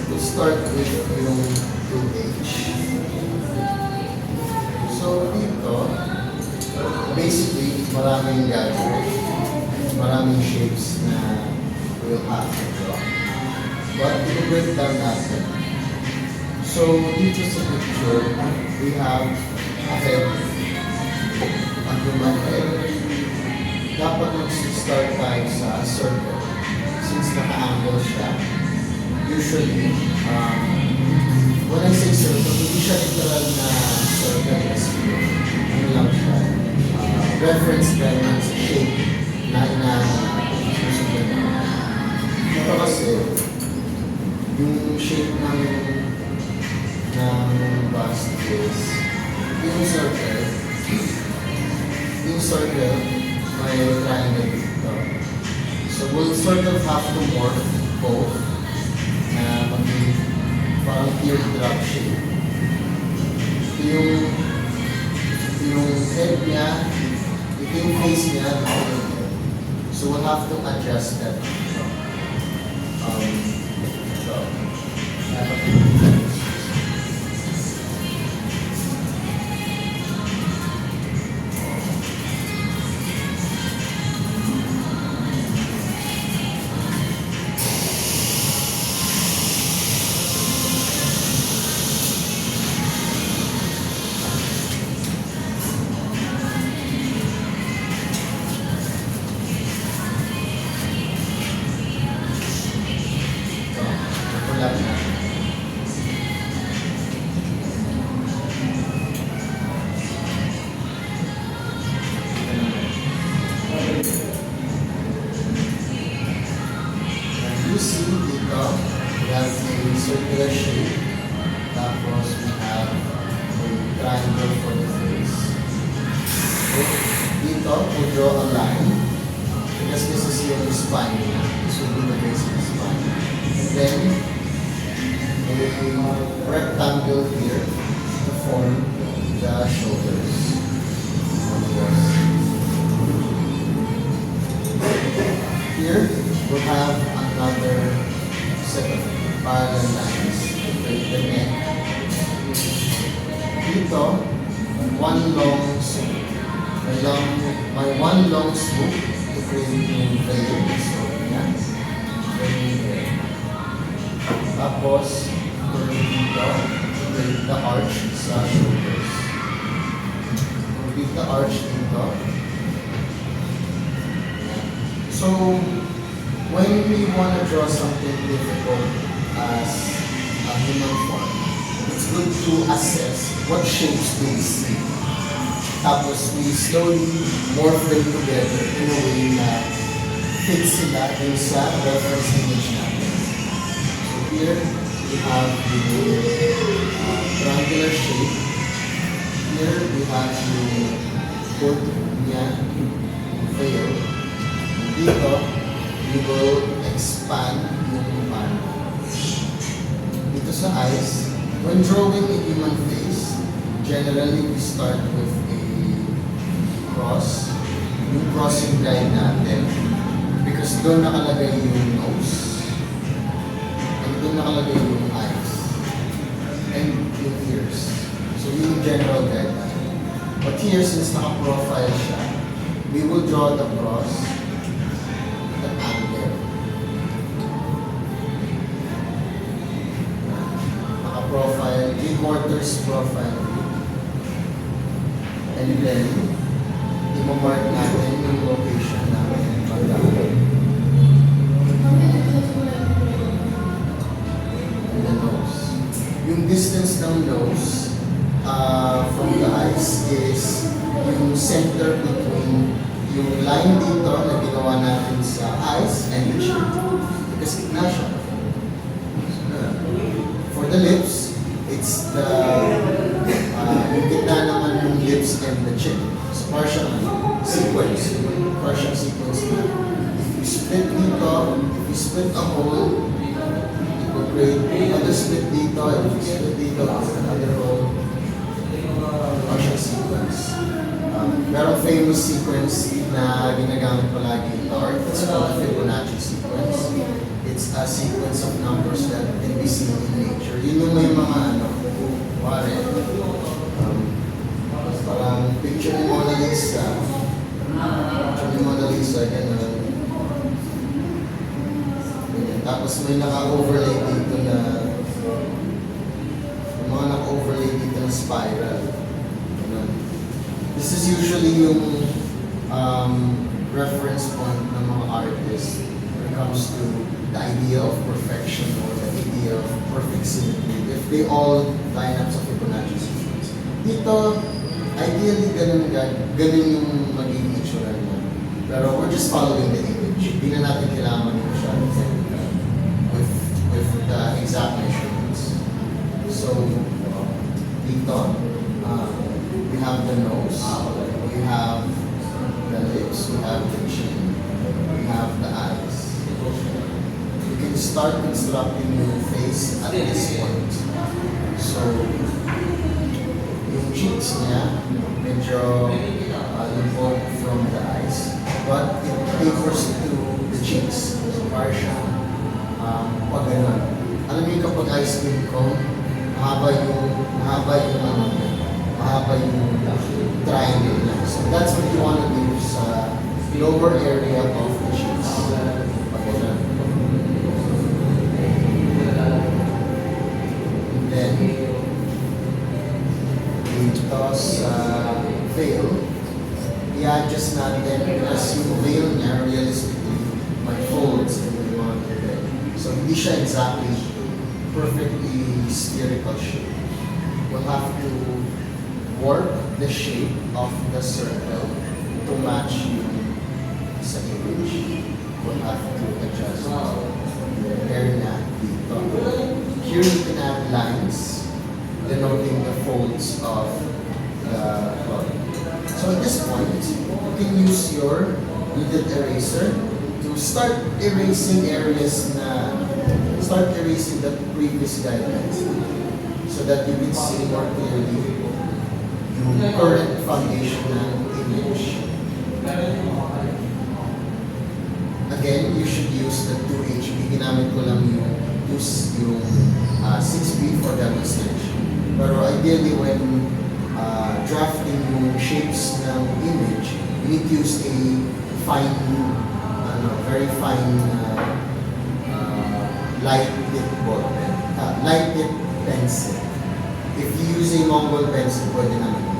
We'll start with yung 2H. So, dito, basically, maraming gathering, maraming shapes na we'll have to draw. But, i-break down natin. So, dito sa picture, we have a head, a human head. Dapat mag-start tayo sa circle. Since naka-angle siya, usually, when I say circle, hindi siya literal na circle kasi ano lang siya, reference lang lang sa shape na susunod na. Ito kasi, yung shape ng bust is yung circle, may triangle dito. So we'll sort of have to morph both na maging parang teardrop shape. Yung head niya, ito yung face niya, so we'll have to adjust that. You see dito, we have a circular shape, tapos we have a triangle for the face. So, dito, we'll draw a line, because this is yung spine niya. This will be the base of the spine. And then, a rectangle here to form the shoulders. Here, we'll have another set of parallel lines to create the neck. Dito, one long swoop. My one long swoop to create yung veil. So, yan. Veil. Tapos, curve dito to create the arch sa shoulders. Complete the arch dito. So, when we want to draw something difficult as a human form, it's good to assess what shapes do we see. Tapos we slowly morph them together in a way na fits sila dun sa reference image natin. So here, we have the triangular shape. Here, we have the foot niya, veil. Dito, we will expand yung man. Dito sa eyes, when drawing a human face, generally we start with a cross. Yung crossing line natin, because doon nakalagay yung nose, and doon nakalagay yung eyes, and yung ears. So yung general guide natin. But here, since naka-profile siya, we will draw the cross profile, 3/4 profile view. And then, i-mark natin yung location namin ng pagdaan. And the nose. Yung distance ng nose from the eyes is yung center between yung line dito na ginawa natin sa eyes and the chin. Kasi gitna siya. For the lips, it's the yung gitna naman yung lips and the chin. So partial sequence. Partial sequence na. If you split dito, if you split a hole, it will create another split dito. If you split dito, another hole. Partial sequence. Merong famous sequence na ginagamit palagi in art. It's called Fibonacci sequence. sequence of numbers that can be seen in nature. Yun yung may mga pare, parang picture ni Mona Lisa. Picture ni Mona Lisa, ganun. Ganyan. Tapos may naka-overlay dito na, may mga naka-overlay dito na spiral. Ganun. This is usually yung reference point ng mga artists when it comes to the idea of perfection or the idea of perfect symmetry. If they all line up sa Fibonacci sequence. Dito, ideally, ganun yung magiging itsura niya. Pero we're just following the image. Hindi na natin kailangan yung siya with the exact measurements. So, dito, we have the nose, we have the lips, we have the chin, we have the eyes. You can start constructing your face at this point. So, yung cheeks niya, medyo lubog from the eyes, but it tapers to the cheeks. So, parang siya, pag ganun. Alam niyo kapag ice cream cone, mahaba yung triangle niya. So that's what you want to do sa lower area of the cheeks. Pag ganun. And then, dito sa veil, i-adjust natin because yung veil niya realistically may folds in the mga head. So hindi siya exactly perfectly spherical shape. We'll have to work the shape of the circle to match yung sa image. We'll have to adjust the hair na dito. Here you can add lines denoting the folds of the cloth. So at this point, you can use your kneaded eraser to start erasing the previous guidelines so that you can see more clearly yung current foundation ng image. Again, you should use the 2HB. Ginamit ko lang yung 6B for demonstration. Pero ideally, when drafting yung shapes ng image, you need to use a fine, very fine light tip ball pen, light tip pencil. If you use a Mongol pencil, pwede naman yun.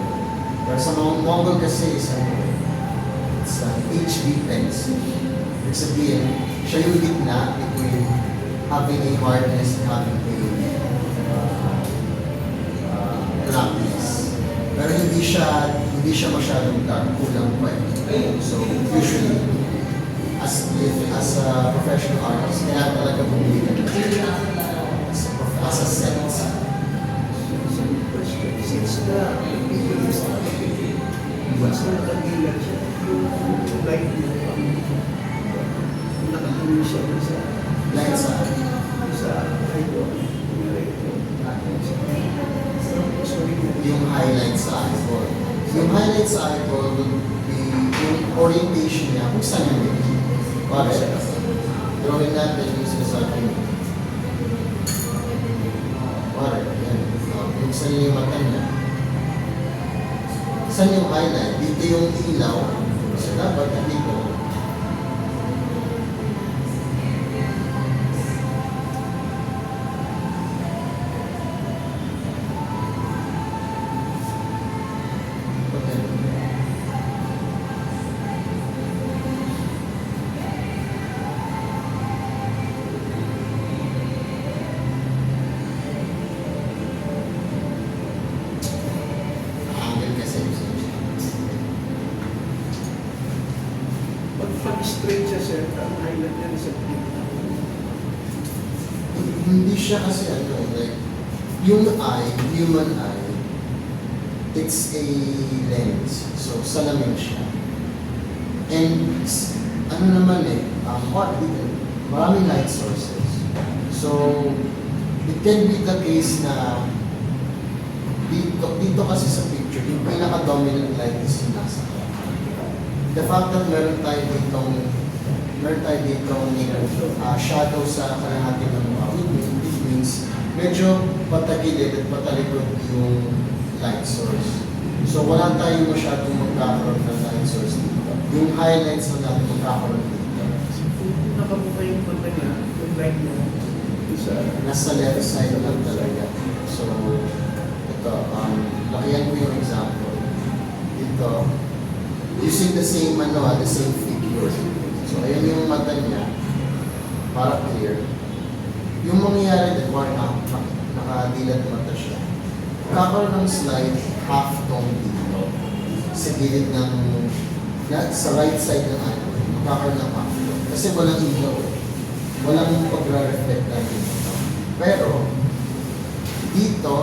Pero sa Mongol kasi it's an HB pencil. Ibig sabihin, siya yung gitna between having a hardness and having a roughness. Pero hindi siya masyadong dark, kulang pa eh. So usually, as a professional artist, kaya talaga bumili ka as a set. Since na mas nakagilan siya, yung light nakatingin siya sa Light sa eyeball. yung highlight sa eyeball. Yung highlight sa eyeball will be yung orientation niya kung saan yung image. Bakit? Drawing natin yung sinasabi mo. Bakit? Yan. Kung saan yung mata niya. Saan yung highlight? Dito yung ilaw. So dapat dito. Pag-straight siya, sir, ang highlight niya sa Hindi siya kasi like, yung eye, human eye, it's a lens. So, salamin siya. And, naman maraming light sources. So, it can be the case na dito kasi sa picture, yung pinaka-dominant light is yung nasa. The fact that meron tayo ditong meron tayo dito shadow sa kalahati ng mukha. Which means medyo patagilid at patalikod yung light source. So wala tayong masyadong magkakaroon ng light source dito. Yung highlights na natin magkakaroon dito. Kung nakabuka yung mata niya, yung light niya, isa, Nasa left side lang talaga. So, ito, lakihan ko yung example. Dito, using the same, the same figure. So, ayan yung mata niya, para clear. Yung mangyayari din, nakadilat mata siya. Kakaroon ng slide, half tone dito. Sa gilid ng, sa right side ng ano, magkakaroon ng half tone. Kasi walang ilaw eh. Walang pag-reflect na dito. Pero, dito,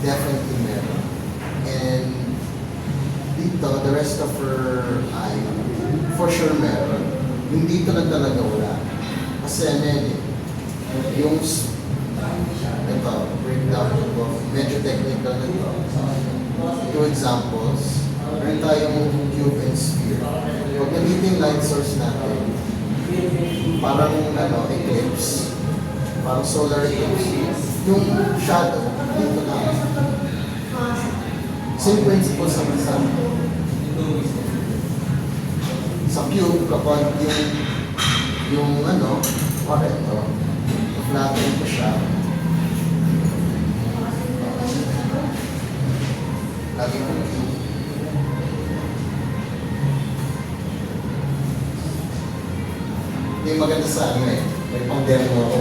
definitely meron. And dito, the rest of her eye, for sure meron. Yung dito lang talaga wala. Kasi yung ito, breakdown ko, medyo technical na ito. Two examples. Meron tayong cube and sphere. Pag nandito yung light source natin, parang eclipse, parang solar eclipse. Yung shadow, dito lang. Same principle sa sa cube, kapag yung para ito, flatten ko siya. Lagi ko cube. Hindi maganda sa may pang-demo ako.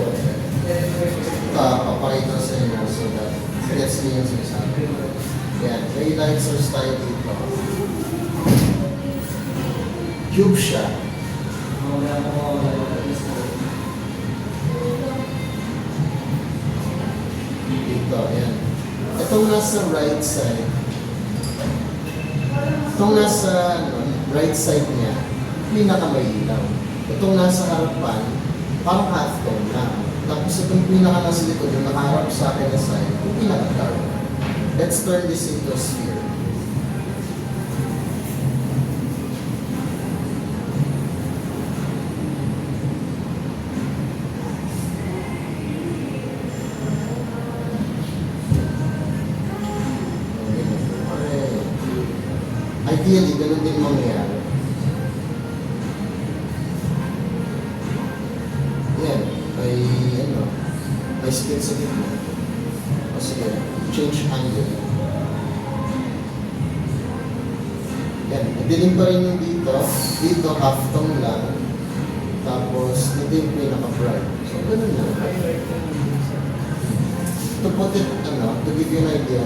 Papakita sa inyo so that gets me yung sinasabi. Yan, may light source tayo dito. Cube siya. Dito, yan. Itong nasa right side, itong nasa right side niya, pinaka-mailaw. Itong nasa harapan, parang half tone lang. Tapos itong pinaka nasa likod, yung nakaharap sa akin na side, yung pinaka-dark. Let's turn this into a sphere. Ideally, ganun din mangyayari. Yan, may split sa gitna. O sige, change angle. Yan, dilim pa rin yung dito. Dito, half tone lang. Tapos, dito yung pinaka-bright. So, ganun lang. To put it, to give you an idea,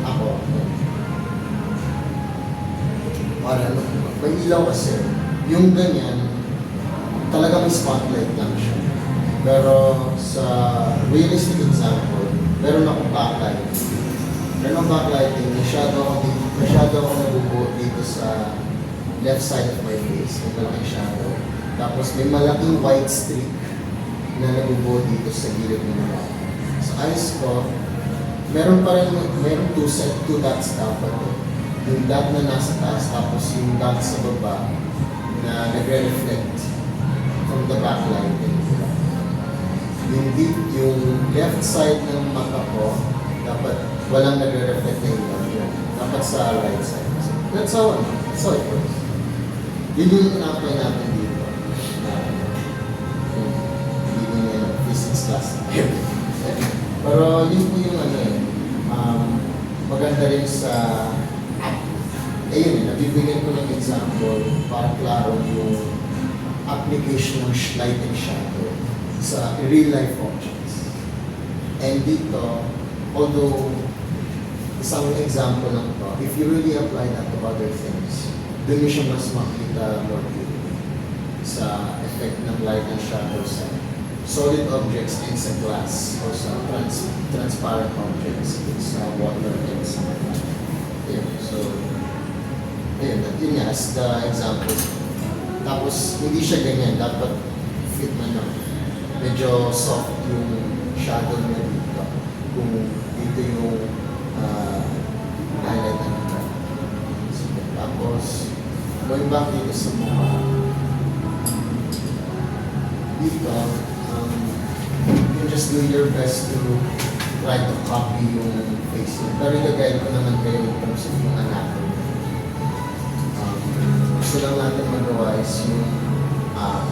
ako, may ilaw kasi, yung ganyan, talaga may spotlight lang siya. Pero sa realistic example, meron akong backlight. Meron akong backlighting, masyado ako nabubuo dito sa left side of my face, may malaking shadow. Tapos may malaking white streak na nabubuo dito sa gilid ng mata. Sa eyes ko, meron two dots dapat eh. Yung dot na nasa taas, tapos yung dot sa baba na nagre-reflect from the backlight. Yung left side ng mata ko, dapat walang nagre-reflect na ilaw. Dapat sa right side. That's how it works. Yun yung na-apply natin dito. Hindi yung physics class. Pero yun po yung maganda rin sa nabibigyan ko ng example para klaro yung application ng light and shadow sa real-life objects. And dito, although isang example lang to, if you really apply that to other things, doon siya mas makita more clearly sa effect ng light and shadow sa solid objects and sa glass or sa transparent objects, sa water and sa so, yun nga, as the example. Tapos, hindi siya ganyan. Dapat fit man lang. Medyo soft yung shadow niya dito. Kung dito yung highlight na nito. Tapos, going back dito sa mukha. dito, you just do your best to try to copy yung face niya. Pero i-guide ko naman kayo in terms of yung anatomy. Gusto lang natin magawa is yung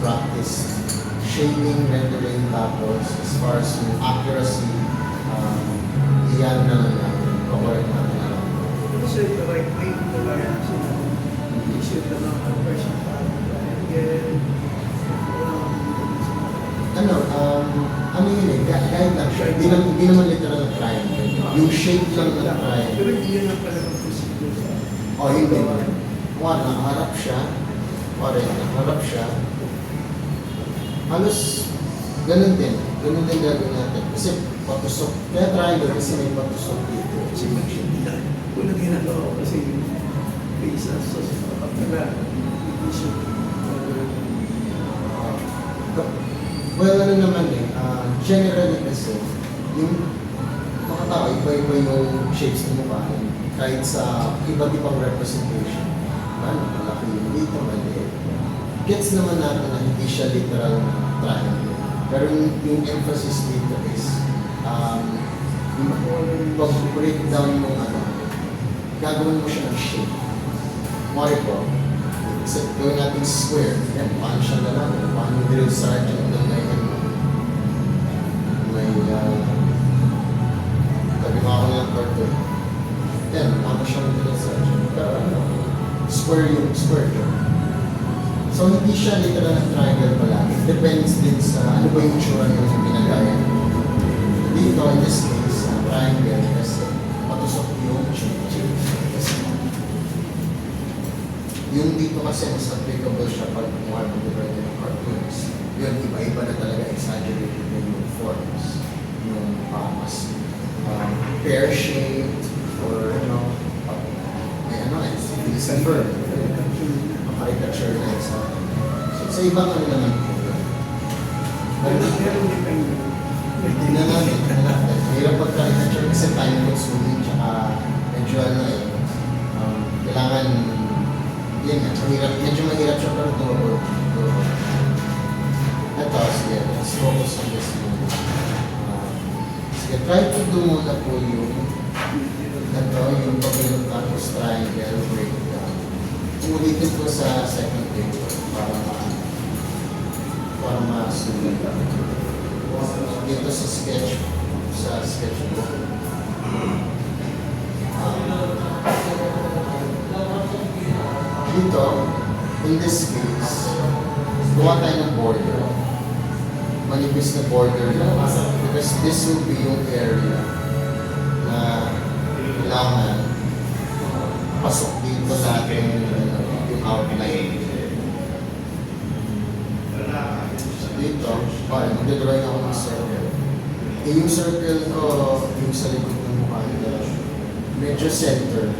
practice shading, rendering, tapos as far as yung accuracy, iyan na lang natin, correct natin na lang. So, the right way, the right issue na lang ang person. Ano yun eh, guide lang siya. Hindi naman literal na triangle. Yung shape lang na triangle. Pero hindi yun ang talagang procedure. O, hindi man. One, nakaharap siya. Nakaharap siya. Halos, ganun din. Ganun din gagawin natin. Kasi patusok. Kaya triangle kasi may patusok dito. Kasi hindi na. Unang ginagawa ko kasi yung face na sa kapila. Issue. Well, ano naman eh, generally kasi, yung mga tao, iba-iba yung shapes ng mukha. Kahit sa iba't ibang representation. Malaki yung dito, maliit. Gets naman natin na hindi siya literal triangle. Pero yung emphasis dito is, yung pag-breakdown ng gagawin mo siya ng shape. Mori po, gawin natin square. Yan, paano siya nalang? Paano yung drill sergeant ng tabi mo ako ng cartoon. Yan, paano siya ng drill sergeant. Pero square yung square yun. So, hindi siya literal na triangle pala. It depends din sa ano ba yung tsura yung pinagaya. Dito, in this case, triangle kasi patusok yung yung dito kasi mas applicable siya pag kumuha ng different ng cartoons. Yun, iba-iba na talaga exaggerated na yung forms. Yung mas pear-shaped or may silver. Caricature na sa sa ibang ano naman po. Meron din kayo. Tingnan natin. Hirap pag-caricature kasi time consuming tsaka medyo kailangan yan nga, medyo mahirap siya pero tumakot. Ito, sige, let's focus on this one. Sige, try to do muna po yung yung pagbilog tapos triangle breakdown. Ulitin ko sa second paper para masulit. Dito sa sketchbook. Dito, in this case, gawa tayo ng border. Manipis na border lang. Because this will be yung area na kailangan pasok dito natin yung outline. So dito, magdadrawing ako ng circle. Yung circle ko, yung sa likod ng mukha nila, medyo center.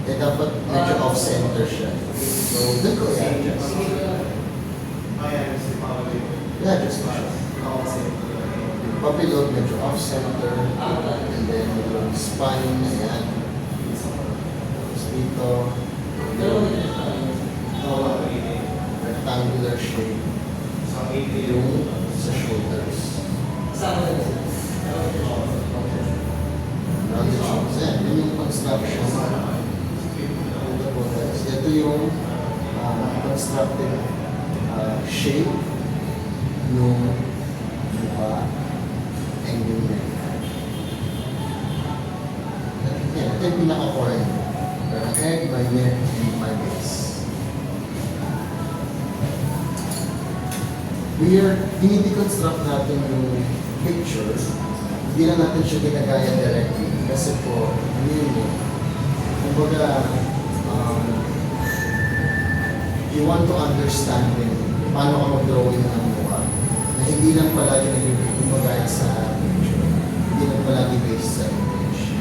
Dapat medyo off-center siya. So, doon ko i-adjust. I-adjust ko siya. Papilog, medyo off-center. And then, yung spine, ayan. Tapos dito, rectangular shape. Yung sa shoulders. Rounded shoulders. Ayan, yun yung construction. Ito yung constructed shape yung mukha and yung neck. Yan, ito yung pinaka-core. My head, my neck, and my base. Dinideconstruct natin yung picture. Hindi na natin siya ginagaya directly. Kasi po, kumbaga, you want to understand din paano ka mag-drawing ng mukha na hindi lang palagi nagiging sa picture, hindi lang palagi based sa image.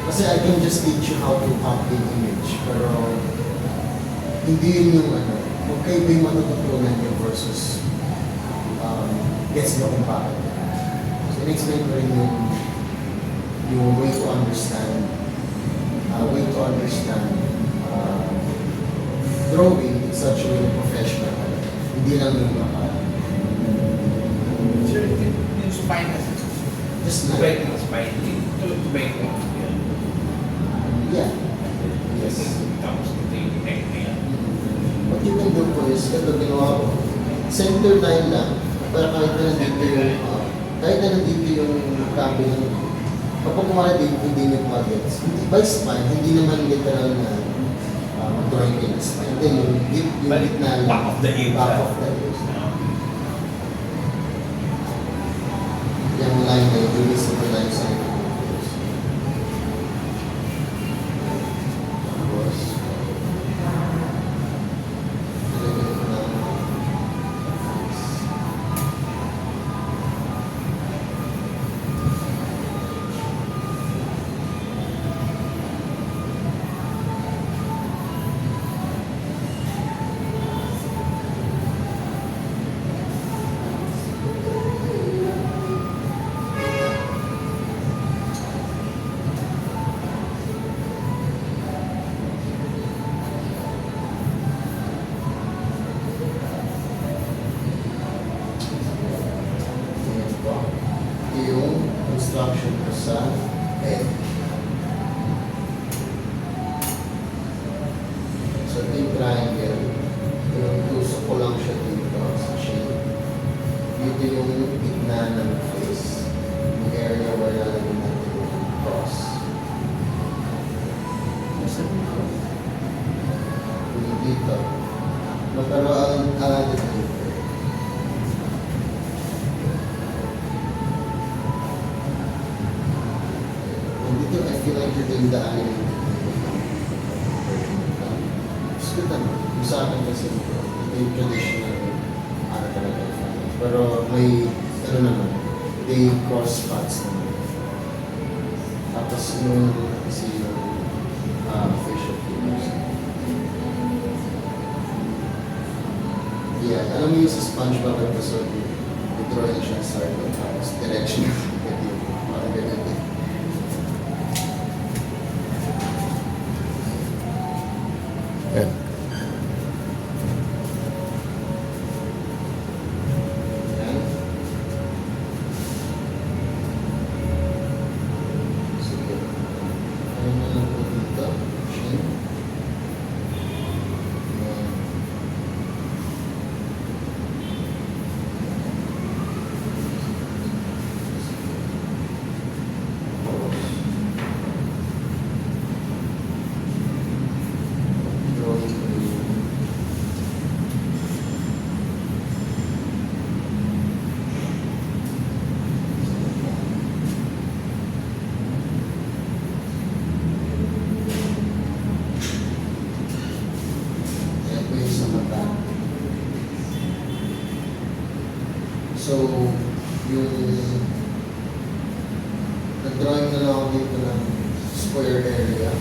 Kasi I can just teach you how to copy an image, pero hindi yun yung magkaiba yung matututunan nyo versus gets nyo kung bakit. So, in-explain ko rin yung way to understand drawing in such a way professional. Hindi lang yung spine kasi. Just Tubig like, ng spine. Tubig ng yan. yeah. Yes. Tapos ito yung neck na yan. What you can do po is, ito ginawa ko, center line lang, para kahit na nandito yung, cabinet, kapag kumara hindi nyo magets, by spine, hindi naman literal na drawing in the spine. Hindi, yung gitna lang. Back of the hip. Back of the hip. Yung line na yun, yung isa line sa ito. Tapos, nilagyan ko ng Ayan po. Ito yung instruction ko sa head. So ito yung triangle. Ito yung gusto ko lang siya dito sa chin. Dito yung gitna ng face. Yung area where lalagyan natin yung cross. Nasa dito. Yung dito. Pero ang dito. Dito, I feel like you're doing the anime. It's good naman. Yung sa akin kasi, ito yung traditional talaga. Pero may, naman, they cross paths naman. Tapos yung, kasi yung facial features. Yeah, alam mo yung sa SpongeBob episode, i-draw niya siya sa circle, tapos direction yung parang ganyan din. Yan. Yan. Sige. Ano na lang po dito? Chin. Yan. Drawing ko yung Ayan po yung sa mata. So, yung nag-drawing na lang ako dito ng square area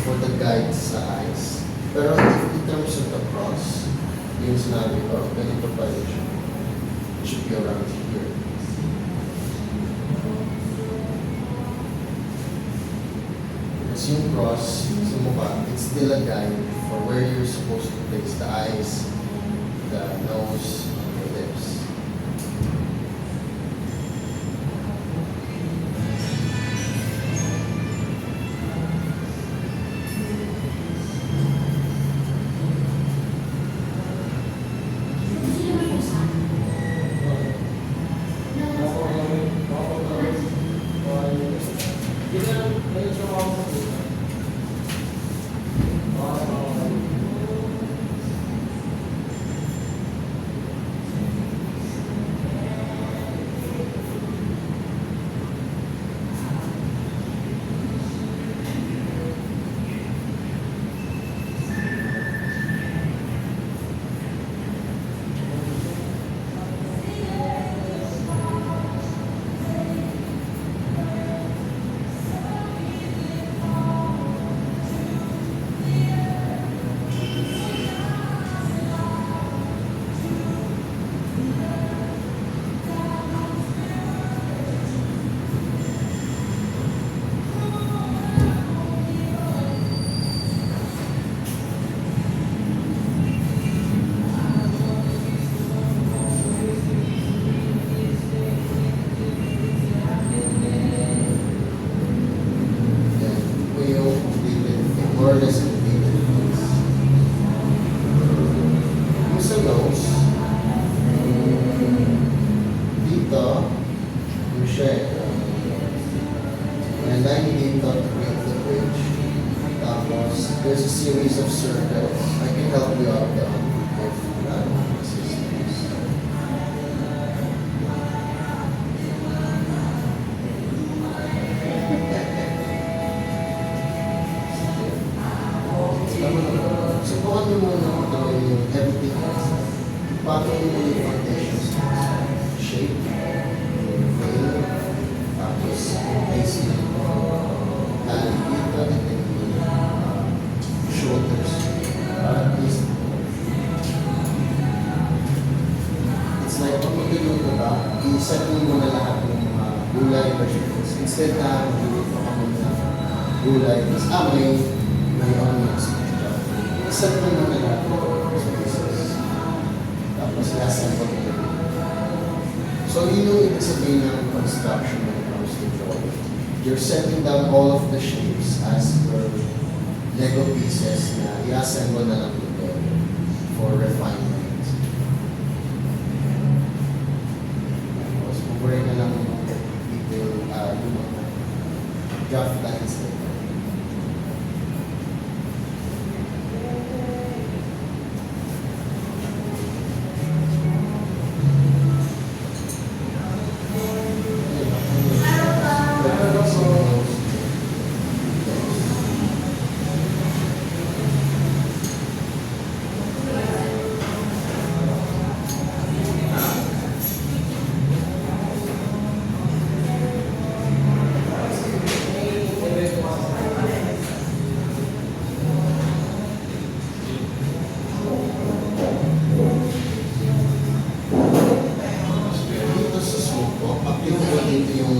for the guides sa eyes. Pero in terms of the cross, yung sinabi ko, ganito pa rin siya. It should be around here. Kasi yung cross sa mukha, it's still a guide for where you're supposed to place the eyes, the nose, and the lips. series of circles. I can help you out there if assistance. Subukan niyo muna kung gawin yung everything else. Bago niyo muna yung foundations. Shape, yung veil, tapos base yung galing dito, and then yung shoulders. At least, it's like kung magluluto ka, i-set mo muna lahat ng mga gulay, vegetables. Instead na magluluto ka muna gulay, tapos may onions. Set mo muna lahat sa pieces. Tapos i-assemble mo. So, yun yung ibig sabihin ng construction when it comes to drawing. You're setting down all of the shapes as per Lego pieces na i-assemble na lang together for refinement. Tapos, kukurin na lang yung detail, yung mga draft lines na ito. Dito sa smoke po, appeal mo dito yung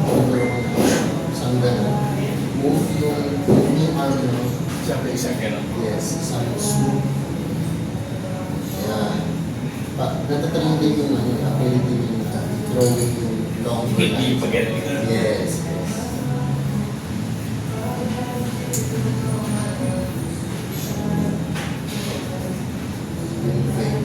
over mo na isang gano'n. Move yung arm mo. Siyempre isang ganun. Yes, isang swoop. Ayan. Natatanong din yung ability yung throwing yung long Hindi lines. pa ganun. Yes, yes. Yung veil.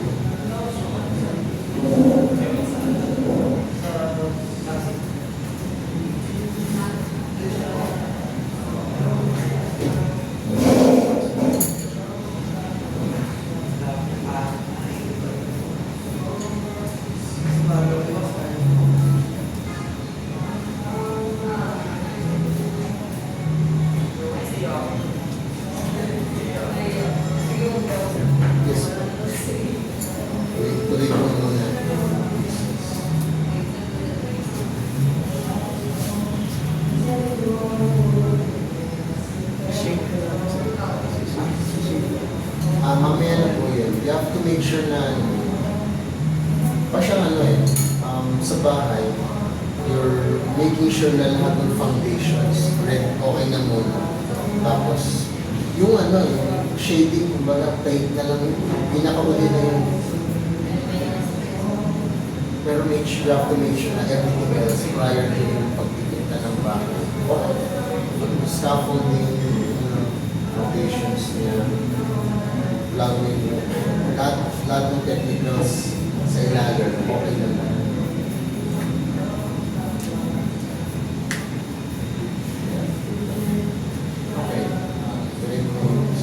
Yes. Tuloy ko muna. Shape ka lang sa shape. Mamaya na po yun. You have to make sure na pa siyang sa bahay, you're making sure na lahat ng foundations okay na muna. Tapos, yung yung shading, kumbaga, paint na lang yun. Pinakauli na yun. Pero you have to make sure na everything else prior to yung pagpipinta ng bahay. Okay. Yung scaffolding, foundations niya, plumbing, lahat ng technicals sa ilalim, okay na lang. Okay. Tuloy mo yung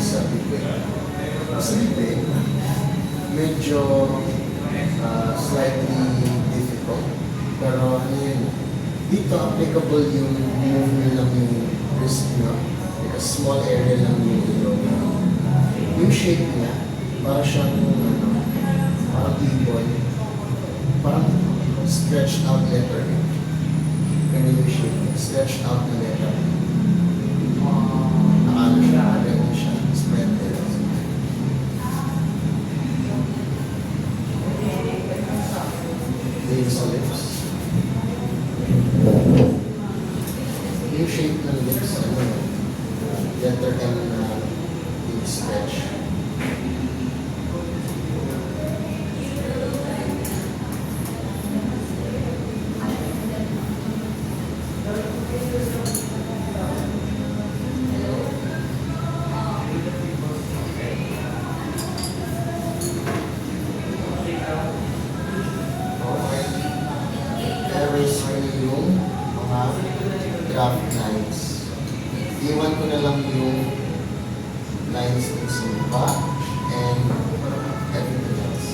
sa bibig. Sa bibig, medyo slightly difficult. Pero ano yun, dito applicable yung move nyo lang yung wrist nyo. Because small area lang yung ilong. Yung shape niya, para siyang parang ibon. Parang stretched out letter. Ganyan yung shape niya. Stretched out na letter. Nakano siya, ganyan siya. Spread it. Yung sa lips. Yung shape ng lips, letter M na yung stretch. Erase ko yung mga draft lines. Iwan ko na lang yung lines ng simba and everything else.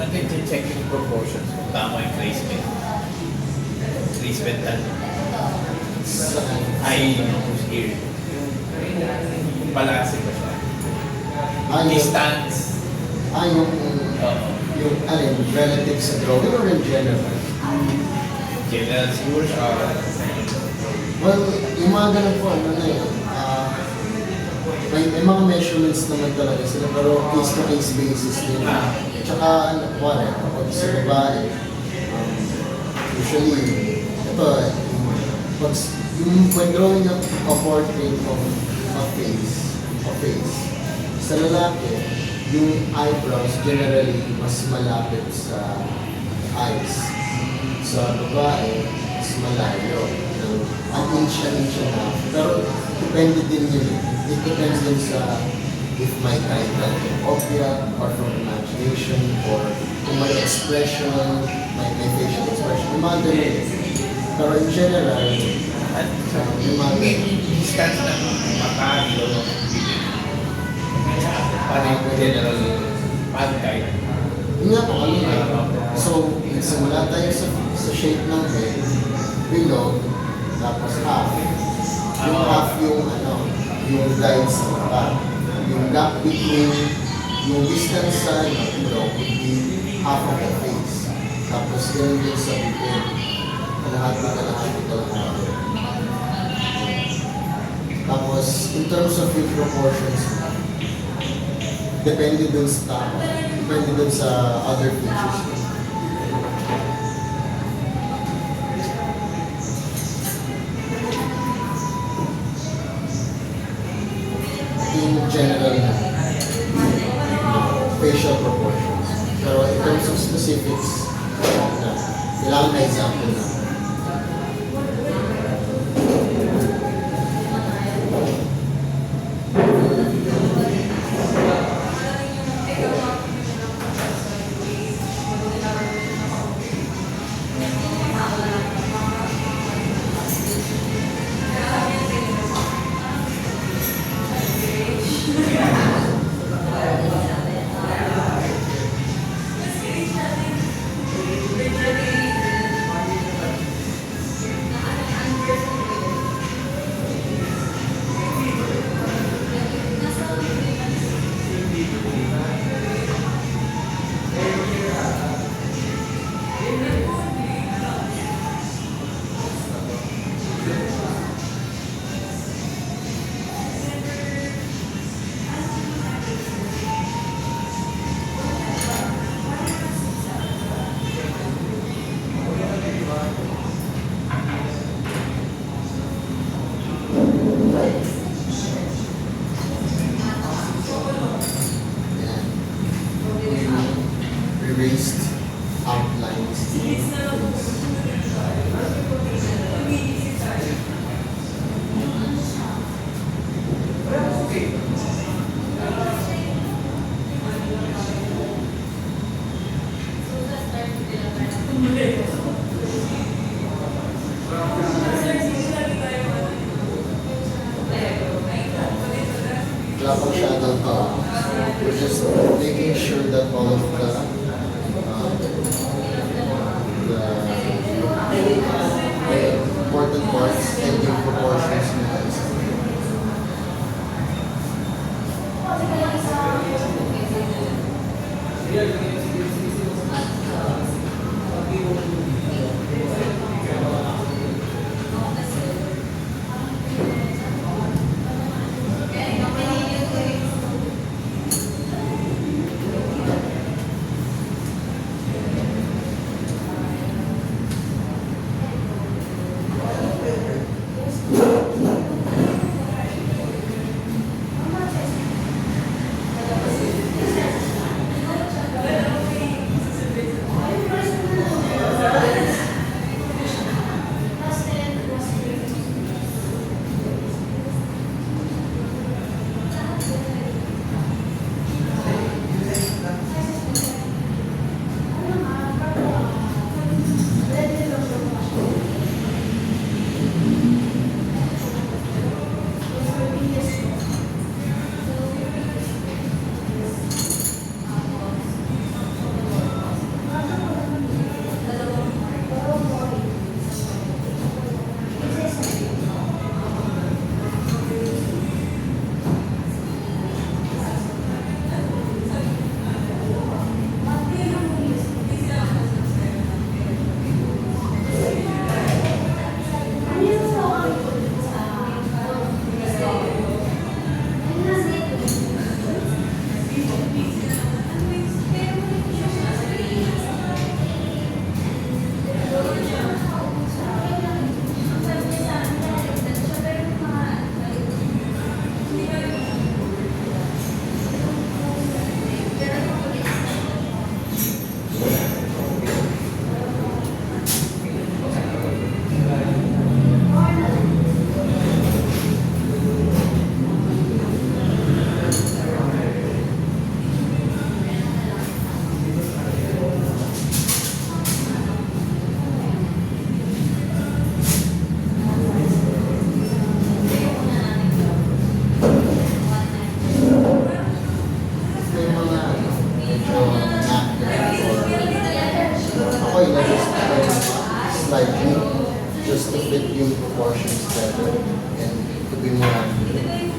Natin check yung proportions kung tama yung placement. Placement na ay who's here. Yung balance ba siya? Distance. Yung relative sa drawing or in general? General siguro siya. Well, yung mga ganun po, may mga measurements naman talaga sila, pero case-to-case basis din. Tsaka, kapag sa babae, usually, ito, when drawing a portrait of a face, sa lalaki, yung eyebrows generally mas malapit sa eyes. Sa babae, mas malayo. An inch and a half. Pero depende din yun. It depends din sa if may kind of obvious or from imagination or kung may expression, may facial expression. Yung mga ganun. Pero in general, yung mga Distance ng mata, ilong, parang general pantay. yun nga po, so, simula tayo sa shape ng head, below, tapos half. Yung half yung guide sa mata. Yung gap between yung distance sa below would be half of the face. Tapos ganun din sa bibig. Kalahati. Tapos, in terms of yung proportions, depende dun sa tao. Depende dun sa other features. In general na facial proportions. Pero in terms of specifics, kailangan na example na. wala pa masyadong we're just making sure that all of the important parts and the proportions nice. Slightly, just to fit yung proportions better and to be more accurate.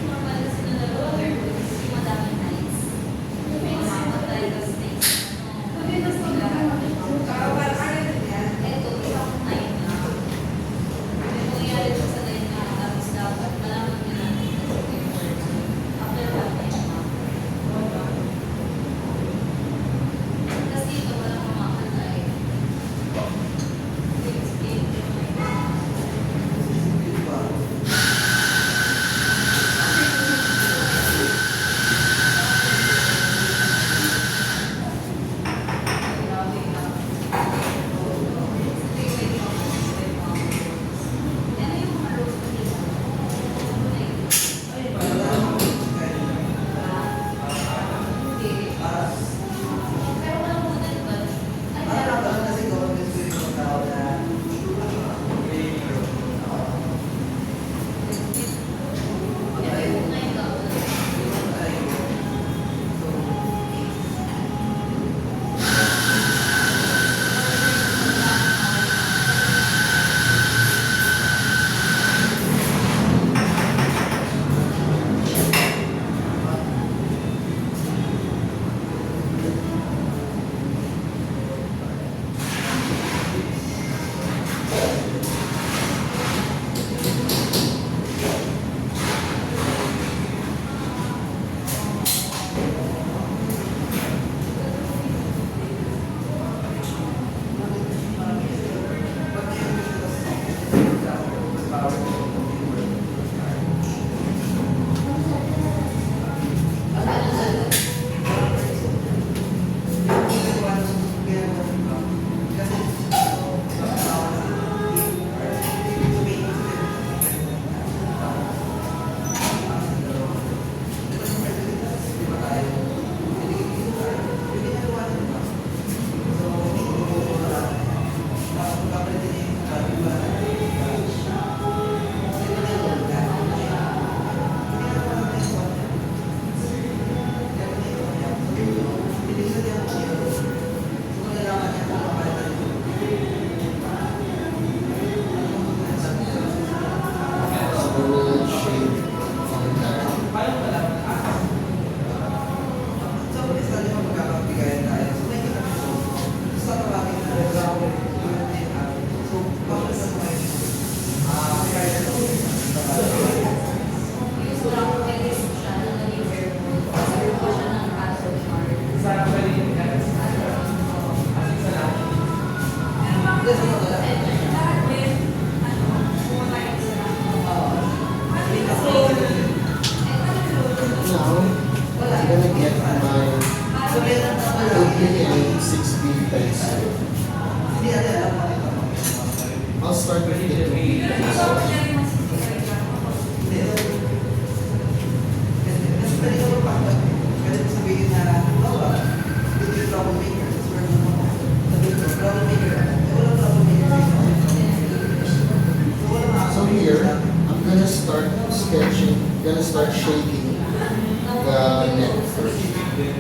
gonna start shaking the neck first.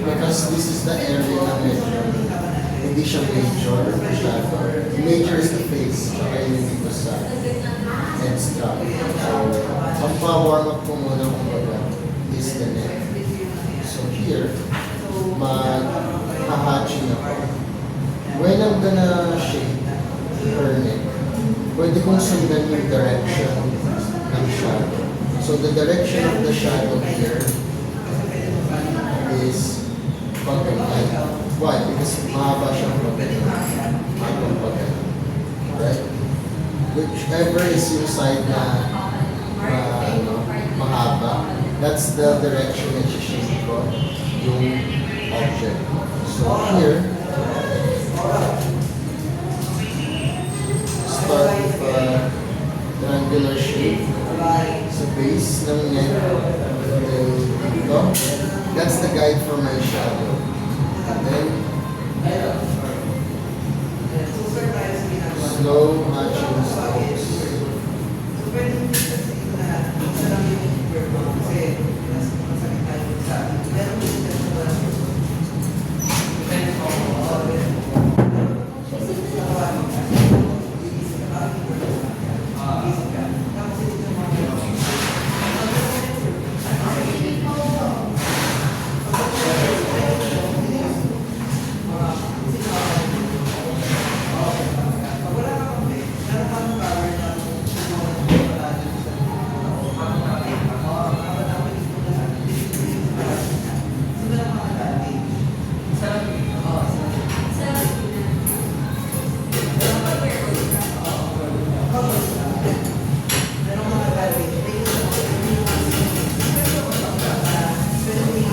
Because this is the area na medyo hindi siya major masyado. Major is the face, tsaka yung dito sa head strap. So, ang pa-warm up ko muna kumbaga is the neck. So here, mag-hatching ako. When I'm gonna shake her neck, pwede kong sundan yung direction ng shadow. So the direction of the shadow here is pagkakas. Why? Because mahaba siyang pagkakas. Mahaba pagkakas. Right? Whichever is yung side na mahaba, that's the direction na shake ko yung object. So here, start with a triangular shape sa base ng neck. Dito. That's the guide for my shadow. And then, slow matching strokes.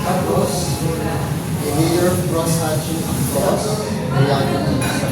Tapos, i-layer cross-hatching across. Ayan yung isa.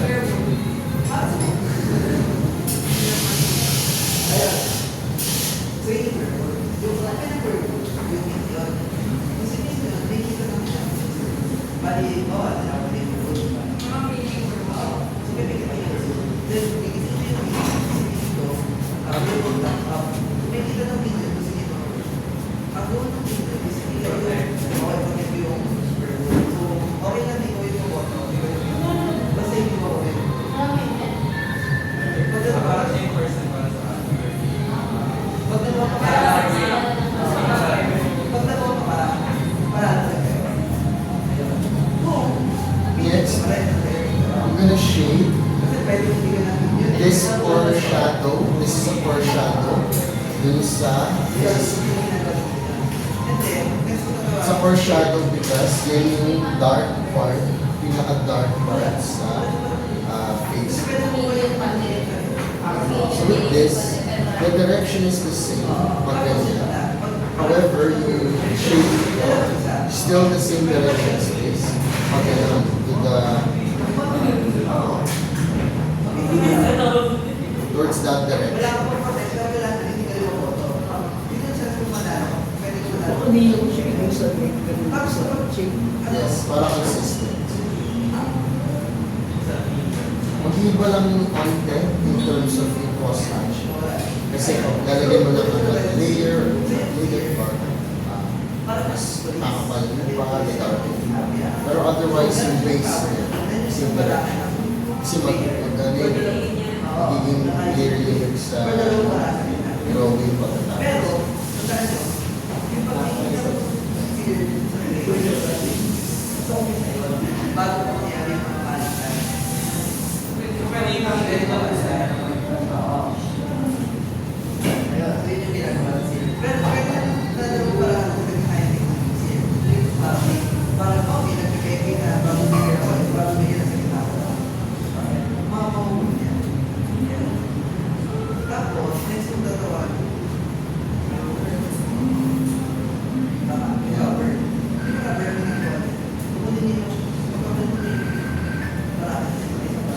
Next, I'm gonna shade this foreshadow. This is a foreshadow dun sa face. Sa foreshadow because yan yung dark part, pinaka-dark part sa face. So with this, the direction is the same, pag ganyan. However, yung shade still the same direction as this. Pag ganyan, to the towards that direction. Hindi yung shade yung sa neck, ganun sa cheek. Yes, para consistent. Mag-iba lang yung content in terms of yung cross-hatch. Kasi kung lalagyan mo lang ang layer part, mas makakapal na pa, pero otherwise yung base niya, same direction. Kasi mag-ganit, magiging layer sa drawing pagkatapos.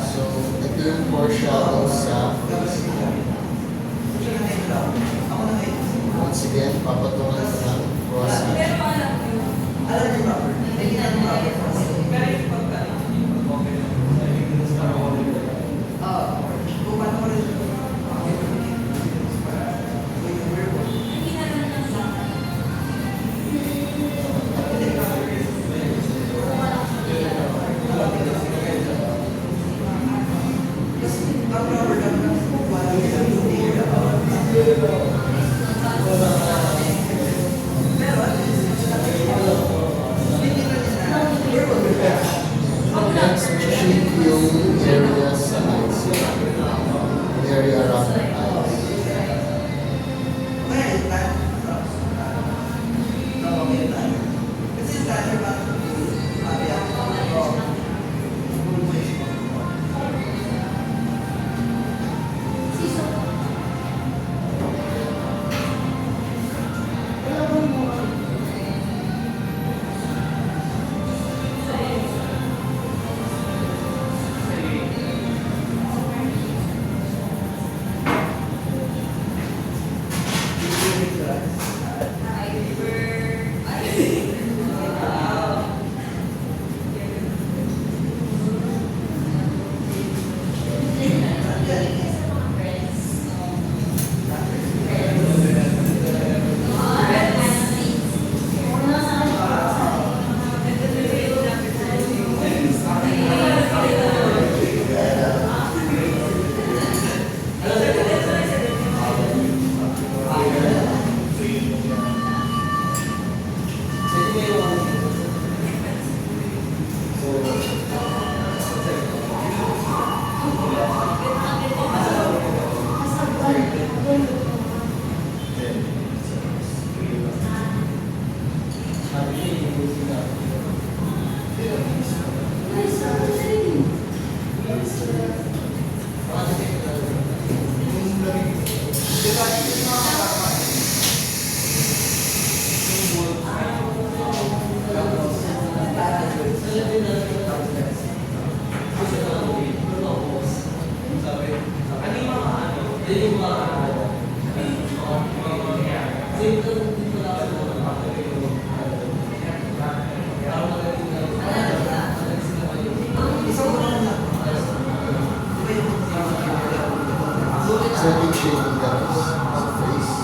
So, ito yung foreshadow sa face. Once again, papatungan ko ng cross-hatch. Setting shading guys sa face.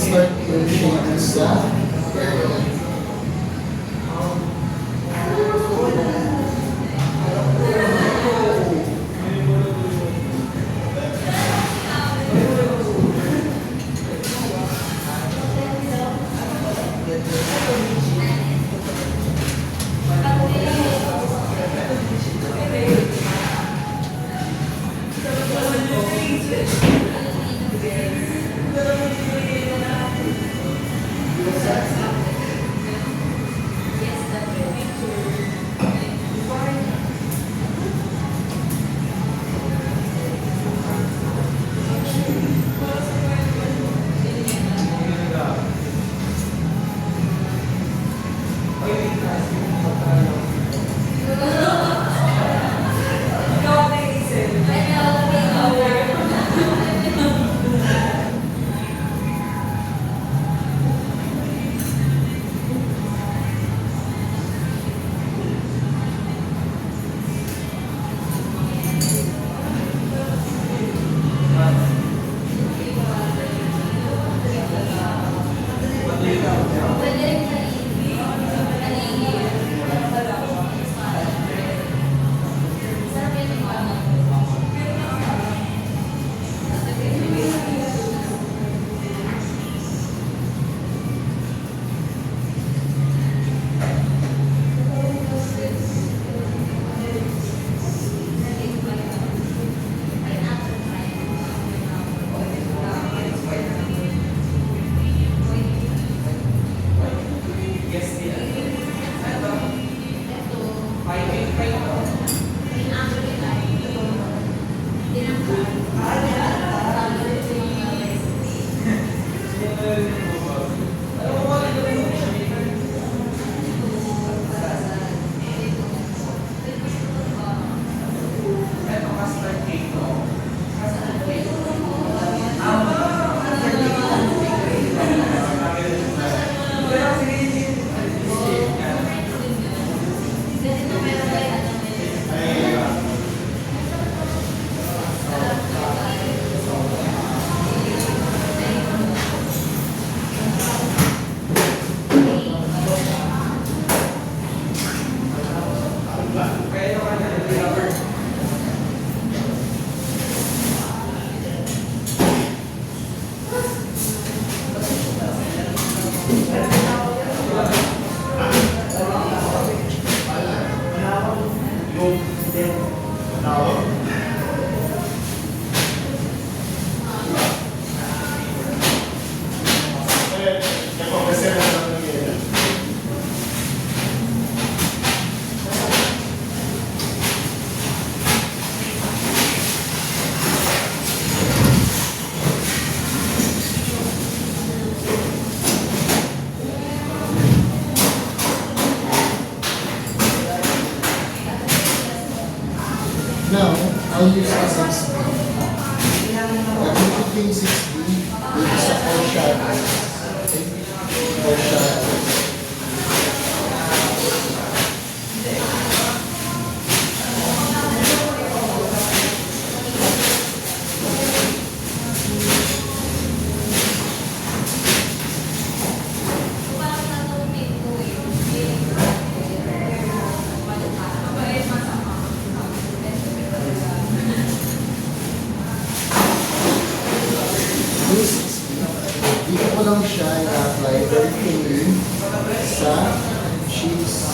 Start yung shading sa area. Now, I'll use the 6B. Between 6B, dito sa foreshadows. Okay? Foreshadows. Dito ko lang siya i-apply very thinly sa cheeks.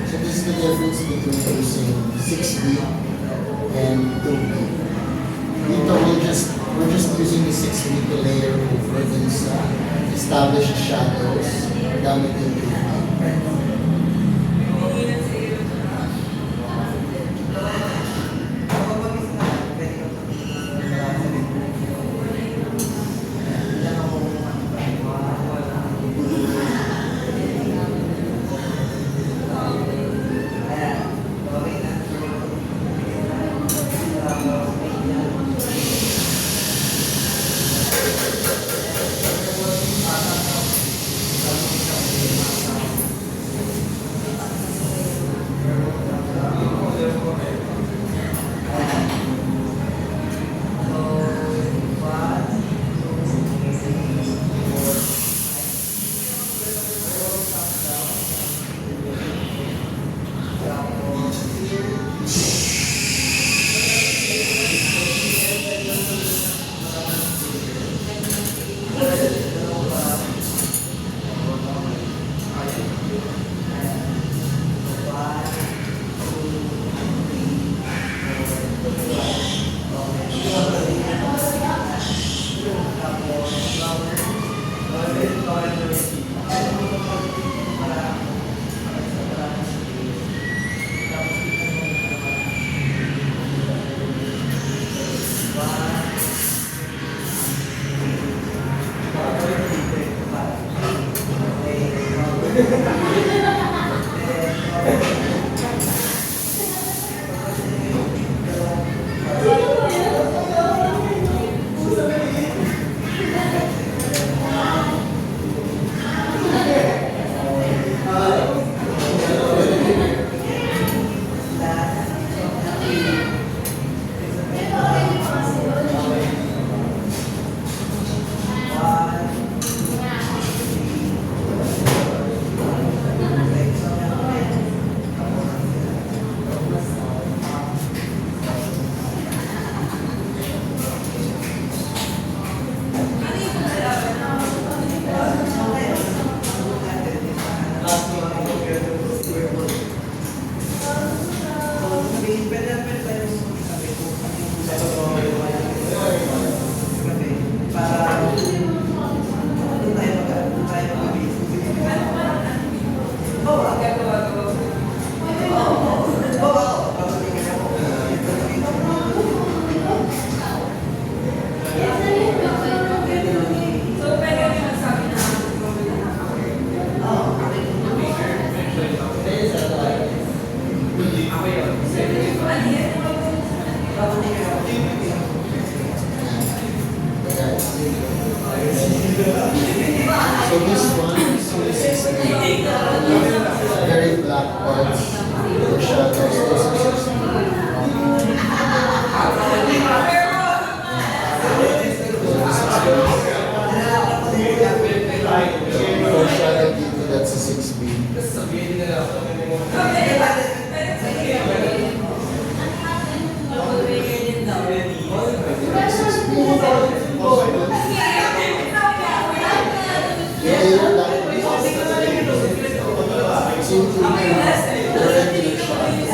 So this is the difference between using 6B and 2B. Dito we're just using the 6B to layer over dun sa established shadows gamit yung 2B. So this one is so 6B. Very black parts. The shadows, those are 6B. Foreshadow dito, that's a 6B. Layer lang dito. Simple na the regular shot.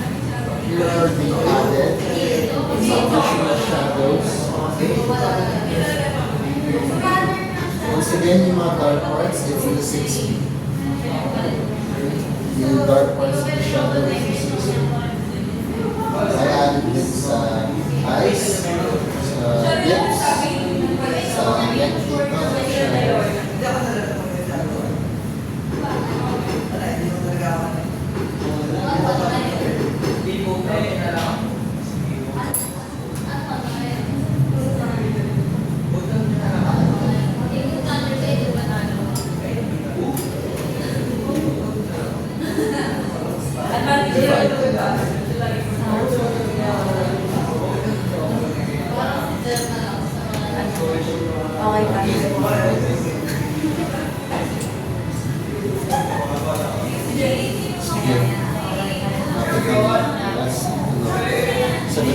6B yung dark parts ng shot. Once again, yung mga dark parts, it's in the 6B. Yung dark parts ng shadow is the 6B. I added din sa eyes, sa lips, sa neck dito, sa shadow.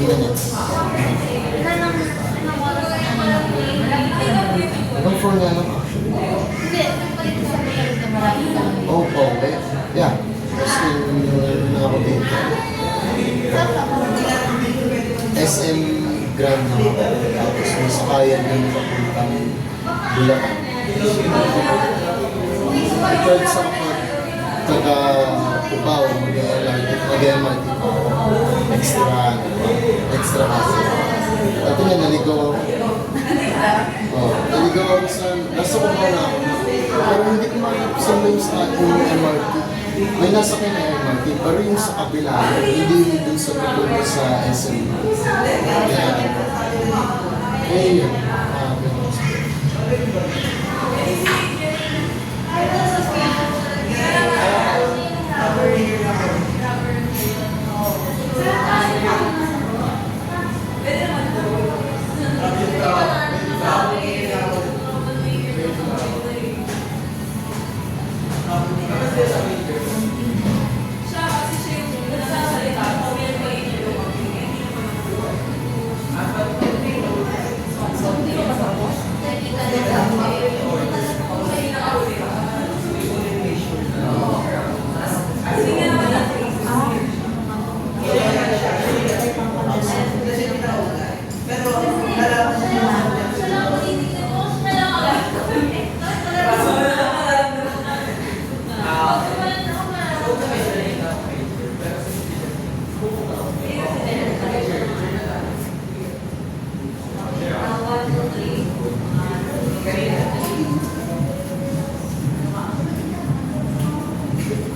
minutes. Anong oras ang Hanggang 4 nga lang actually. Hindi, nagpalit sa mga na marami ka. Oh, okay. Yeah. Kasi na ako dito. Saan ka po? SM Grand ako. Tapos mas kaya din papuntang Bulacan. Third sa taga Cubao, mag-MRT pa ako. Extra kasi. Dati nga naligaw ako. Oh, naligaw ako sa, nasa Cubao na ako. Pero hindi ko makakapisan na yung sa yung MRT. May nasa kayo na MRT, pero yung sa kabila, hindi yung dun sa tutungo sa SM. Kaya, eh yun. Ganun.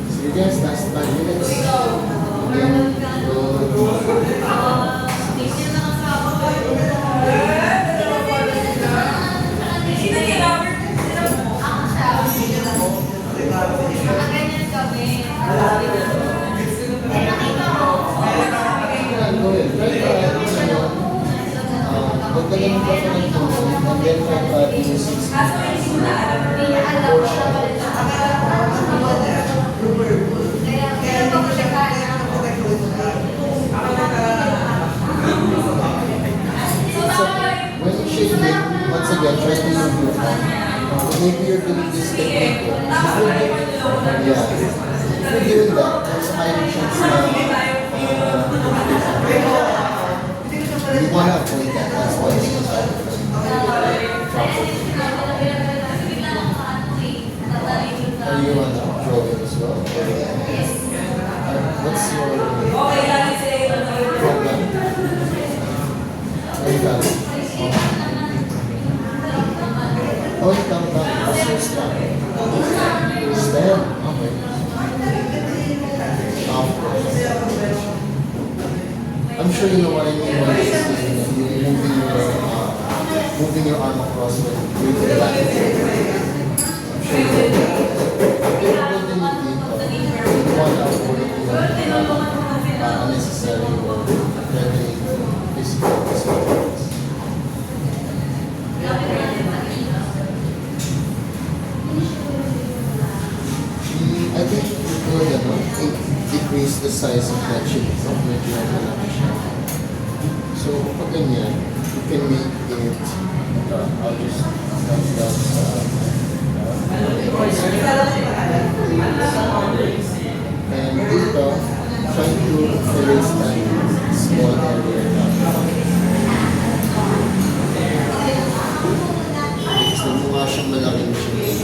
Sige guys, last 5 minutes. Again, Ganyan kami. Pagdagan mo pa ito ng tulong, and then 5 to 6 When you shake it, once again, try to move your hand. Maybe you're doing this technique. Yeah. If you're doing that, there's high chance na you want to avoid that. That's why it's Are you on drawing as well? What's your program? Are you done? Oh, you come back. What's your stand? Stand? Okay. I'm sure you know what I mean when I say you're moving your arm across with the back. I'm sure you know. You want to avoid unnecessary or threatening physical discomforts. I think it could decrease the size of that chip. Medyo malaki siya. So, kapag ganyan, you can make it, I'll just cut down and dito, try to erase that small area na. So, mukha siyang malaking chip.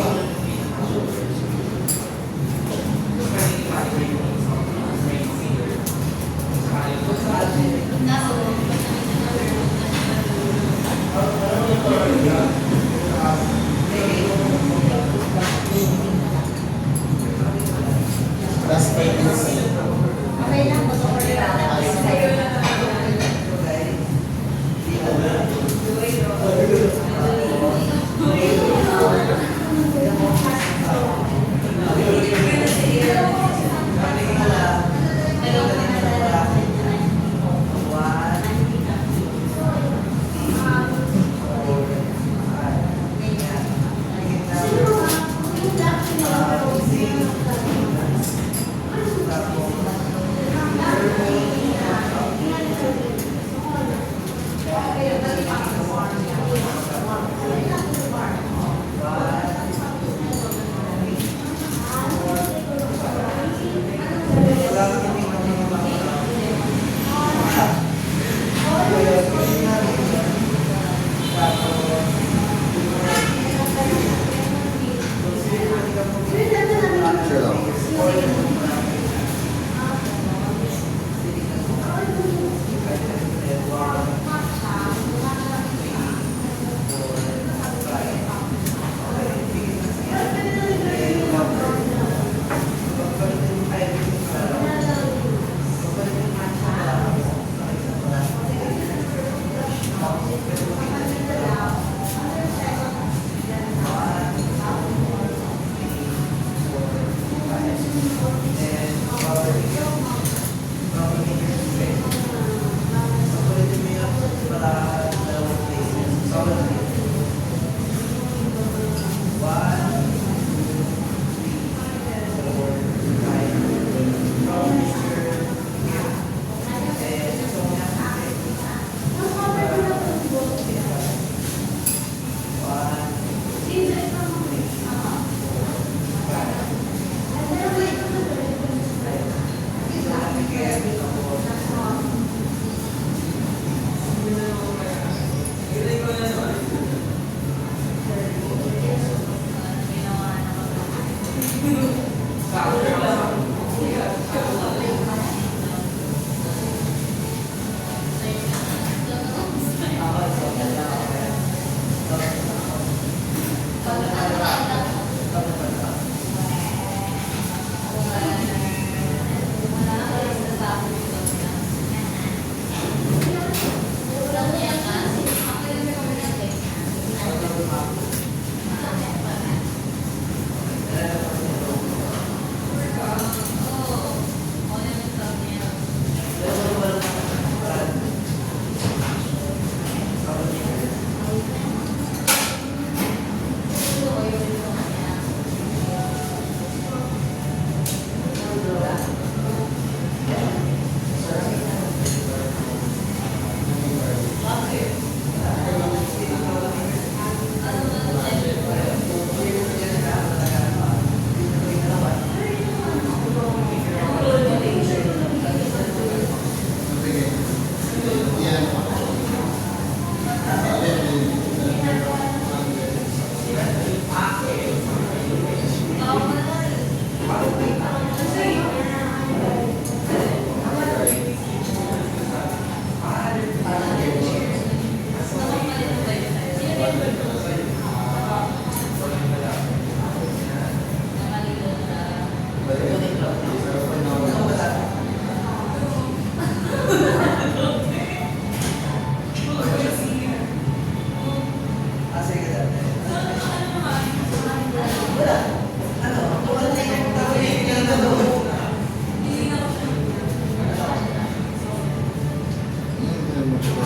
mag-show.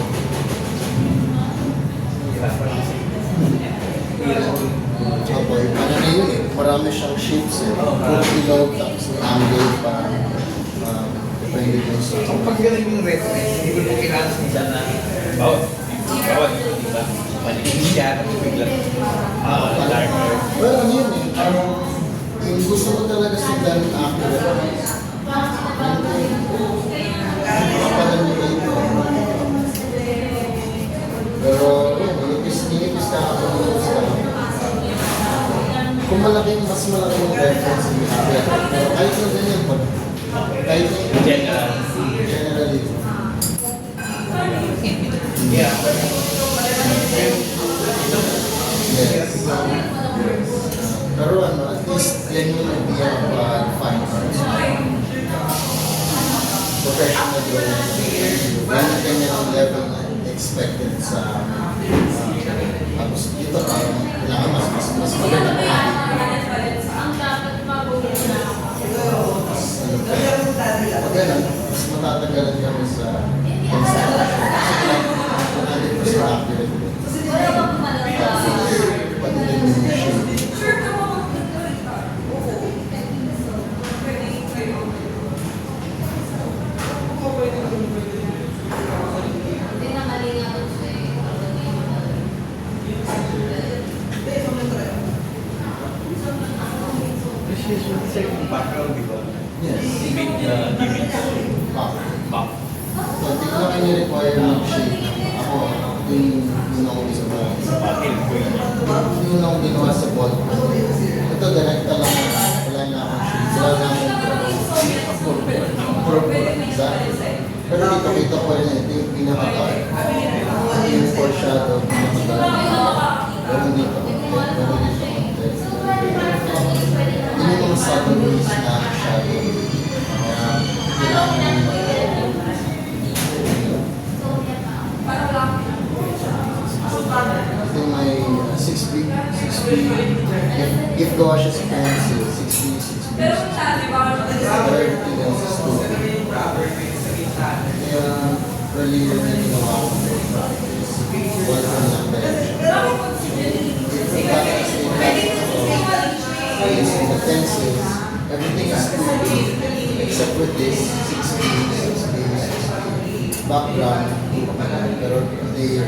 Hirapan kasi. Hirap. Opo, ano na yun eh. Marami siyang shapes eh. Full pillow, tapos may angle pa. Depende dun sa... Ang paggaling yung reference, hindi ko nung kailangan sa na bawat ito, di ba? Panigin siya, tapos biglang darker. Well, ano yun eh. Yung gusto ko talaga sundan accurate. Makapalan nyo ito. Pero, yun, nilipis ka ako. Kung malaking, mas malaking reference hindi accurate. Pero kahit na ganyan, kahit na generally. Yeah. Yes. Pero ano, at least yan yung idea of fine arts. Professional drawing. Ganyan ang level na expected sa tapos dito parang kailangan mas maganda pa. Pag ganun, mas matatagalan kami sa installation. Kasi 100% accurate. Pati din yung shape. Kasi yung background, di ba? Yes. Image. Pop. Back. So, di ko na require ng shape. Ako, yung ako sa bahay. Bakit ko yun? Yung ako ginawa sa ball. Ito, direkta lang. Wala na akong shape. Wala na akong exactly. Pero dito, kita ko rin ito yung pinaka-dark. Yung foreshadow, pinaka-dark. Pero dito, pero dito, yun yung mga subtle ways na shadow. Kailangan mo ito may 6 feet. If gouache is pencil, 6 feet, 6 feet. Pero everything else is 2 feet. Kaya earlier na ginawa ko na yung practice. Wala ko lang direction. If the practice is in the pencils, everything is 2 feet. Except with this, 6 feet, 6 feet, 6 feet. Background, 2 feet. Pero layer.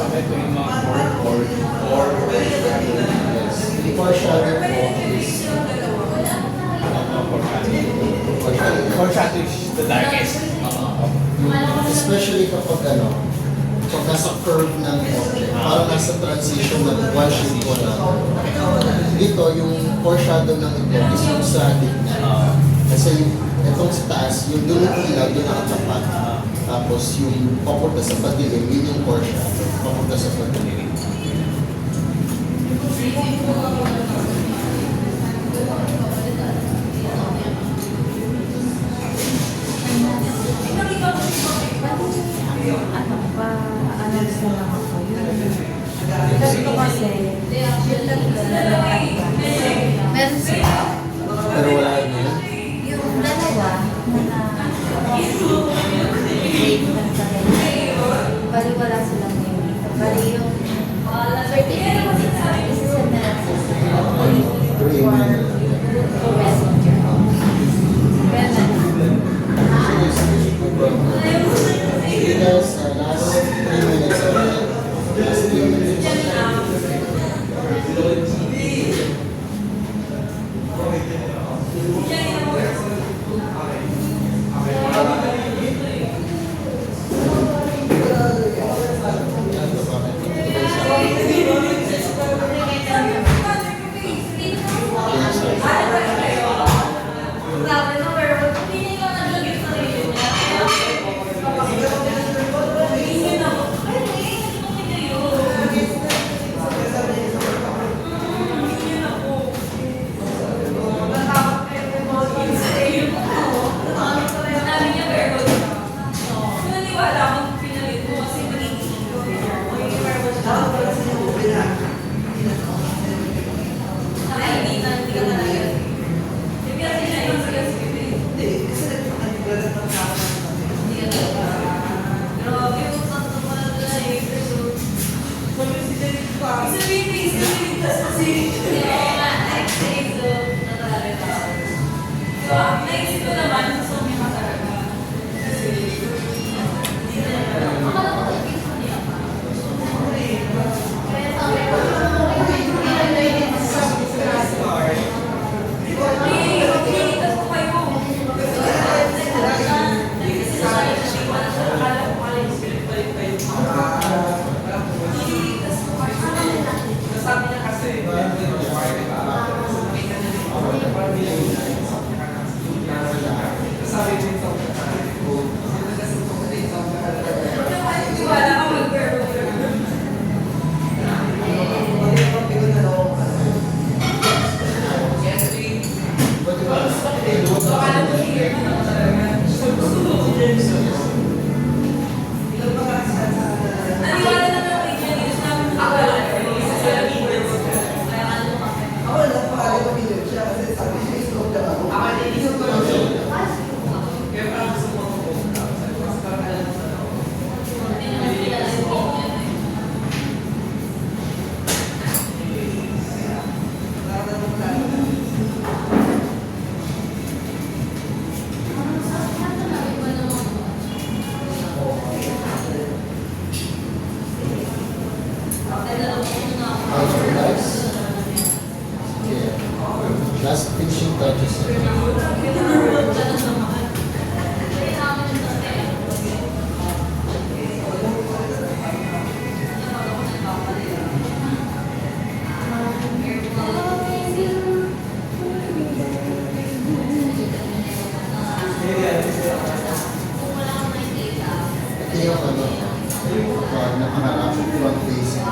Ito yung mga Yes. The foreshadow po is foreshadow is the darkest. especially kapag ano, pag nasa curve ng object, parang nasa transition ng one shape to another. Dito, yung foreshadow ng ito is yung sa gitna. Kasi itong sa taas, yung doon yung ilaw, doon nakatapat. Tapos yung papunta sa padilim, yun yung foreshadow. Papunta sa padilim. Ano pa, analyze na lang ako yun. Kasi ko kasi, meron sila. Pero wala yun. Yung dalawa na na-rate lang sa ganyan. Bali wala silang name. Bali yung certificate nila, isasend na lang for messenger. Ganun. You guys, last 3 minutes. Last 3 minutes. Nice. Yeah. Last finishing touches. Ito yung ano, nakaharap front facing.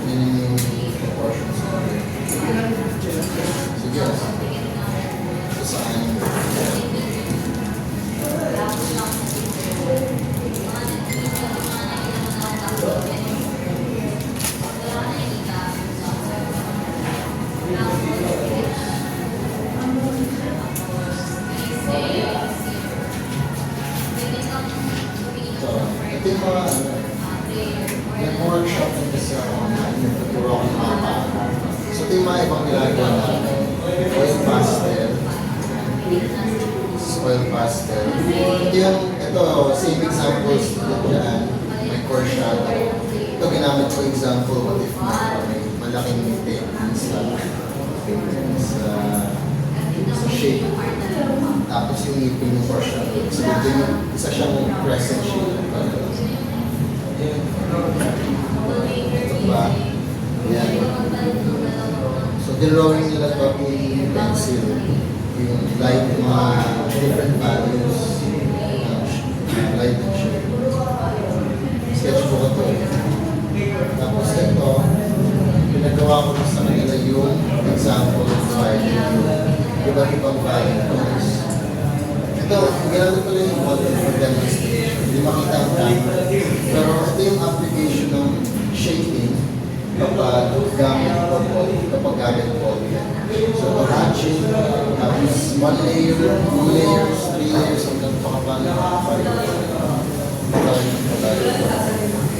Yun yung proportions. Sige. Saan? So, ito yung mga ano, nag-workshop din kasi ako online, nagtuturo ako ng mga bata. So ito yung mga ibang ginagawa natin. Oil pastel. Oil pastel. Ito, same examples dito dyan. May core shadow. Ito ginamit ko example, what if may malaking ngiti sa shape. Tapos yung ngipin yung core shadow. So ito yung isa siyang crescent shape. Ito ba? Yan. So, dinrawing nila ito yung pencil, yung light, mga different values, light and shape. Sketchbook ito. Tapos ito, pinagawa ko sa kanila yung example of value, iba't ibang values. Ito, ginamit ko lang yung model for demonstration. Hindi makita ang camera. Pero ito yung application ng shaping kapag gamit polygon. So, ito hatching, tapos 1 layer, 2 layers, 3 layers, hanggang pakapala.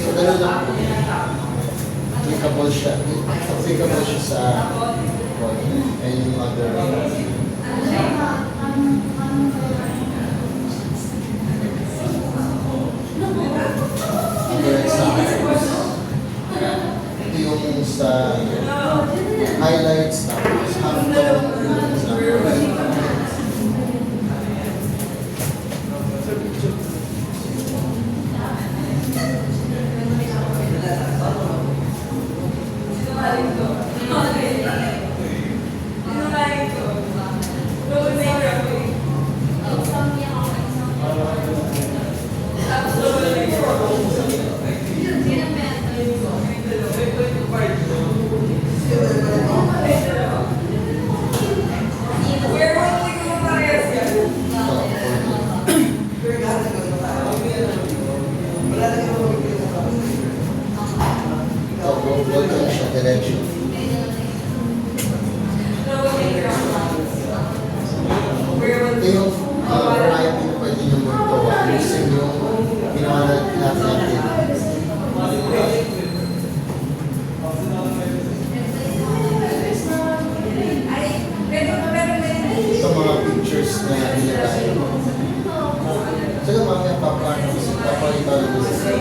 So, ganun lang po. Applicable siya sa and yung other examples. Ito yung sa highlights, tapos half-tone, yung example. Voltage siya, direction. Ito yung variety na pwede nyo magawa using yung ginawa natin. Ito mga pictures na nilagay. Saka mamaya papakita nyo sa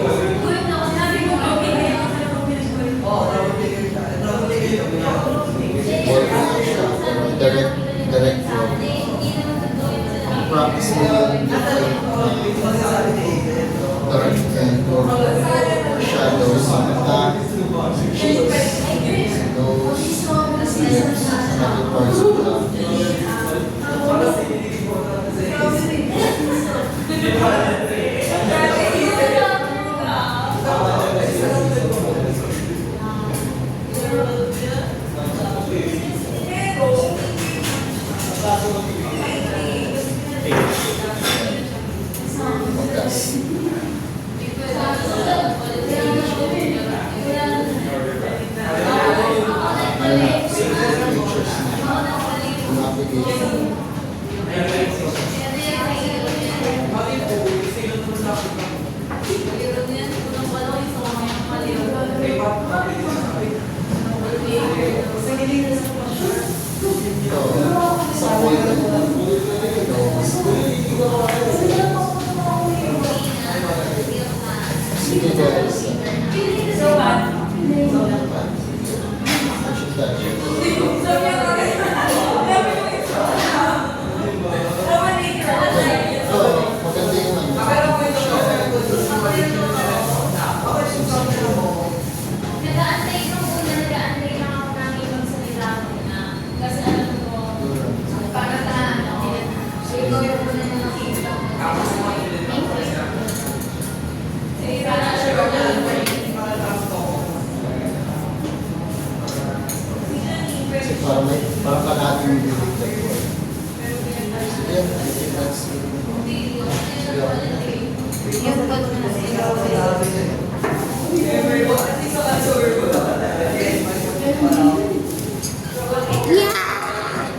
direct flow. Practice mo yung different dark and shadows sa mata, cheeks, nose, lips, other parts of the Magkas. Ayun, pictures na. Yung application. Ito, sa point sige guys. Maganda yung ano. Nag-aantay ko muna, nag-aantay lang ako namin magsalita muna. Kasi alam ko, para sa ano, ikaw yung muna na nakita ko. Thank you. Kasi para pa natin yung bibigyan ko. Sige, sige, that's it. Yung pag